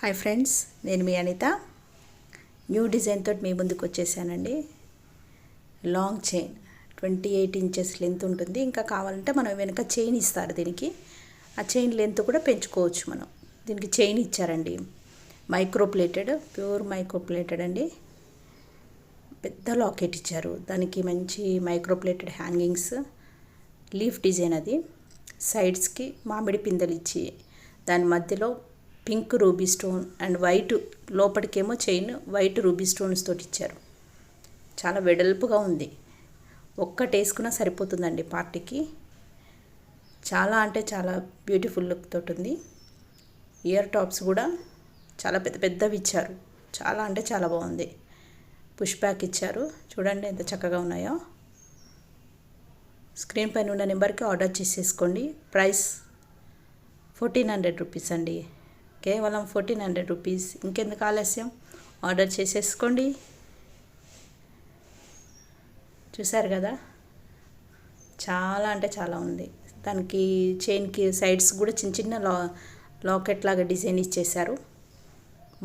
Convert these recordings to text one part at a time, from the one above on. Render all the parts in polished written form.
Hi friends, నేను మీ Anitha. New design తోటి మీ ముందుకు వచ్చేసానండి. లాంగ్ చైన్ 28 ఇంచెస్ లెంత్ ఉంటుంది. ఇంకా కావాలంటే మనం వెనక చైన్ ఇస్తారు దీనికి. ఆ చైన్ లెంత్ కూడా పెంచుకోవచ్చు మనం. దీనికి చైన్ ఇచ్చారండి, micro plated, pure micro plated అండి. పెద్ద లాకెట్ ఇచ్చారు, దానికి మంచి micro plated hangings, leaf design. అది సైడ్స్కి మామిడి పిందెలు ఇచ్చి దాని మధ్యలో pink ruby stone and white, లోపలికేమో చైన్ వైట్ రూబీ స్టోన్స్ తోటి ఇచ్చారు. చాలా వెడల్పుగా ఉంది. ఒక్కటి వేసుకున్నా సరిపోతుందండి పార్టీకి. చాలా అంటే చాలా బ్యూటిఫుల్ లుక్ తోటి ఉంది. ఇయర్ టాప్స్ కూడా చాలా పెద్ద పెద్దవి ఇచ్చారు. చాలా అంటే చాలా బాగుంది. పుష్ బ్యాక్ ఇచ్చారు. చూడండి ఎంత చక్కగా ఉన్నాయో. స్క్రీన్ పైన ఉన్న నెంబర్కి ఆర్డర్ చేసేసుకోండి. ప్రైస్ 1400 రూపీస్ అండి, కేవలం 1400 రూపీస్. ఇంకెందుకు ఆలస్యం, ఆర్డర్ చేసేసుకోండి. చూసారు కదా, చాలా అంటే చాలా ఉంది. దానికి చైన్కి సైడ్స్ కూడా చిన్న చిన్న లాకెట్ లాగా డిజైన్ ఇచ్చేసారు.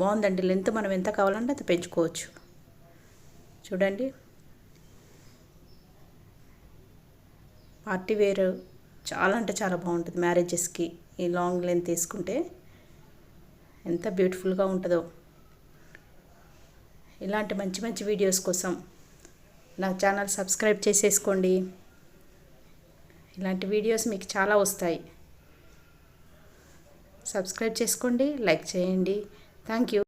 బాగుందండి. లెంత్ మనం ఎంత కావాలంటే అది పెంచుకోవచ్చు. చూడండి, పార్టీ వేర్ చాలా అంటే చాలా బాగుంటుంది. మ్యారేజెస్కి ఈ లాంగ్ లెంత్ తీసుకుంటే ఎంత బ్యూటిఫుల్గా ఉంటుందో. ఇలాంటి మంచి మంచి వీడియోస్ కోసం నా ఛానల్ సబ్స్క్రైబ్ చేసేసుకోండి. ఇలాంటి వీడియోస్ మీకు చాలా వస్తాయి. సబ్స్క్రైబ్ చేసుకోండి, లైక్ చేయండి. Thank you.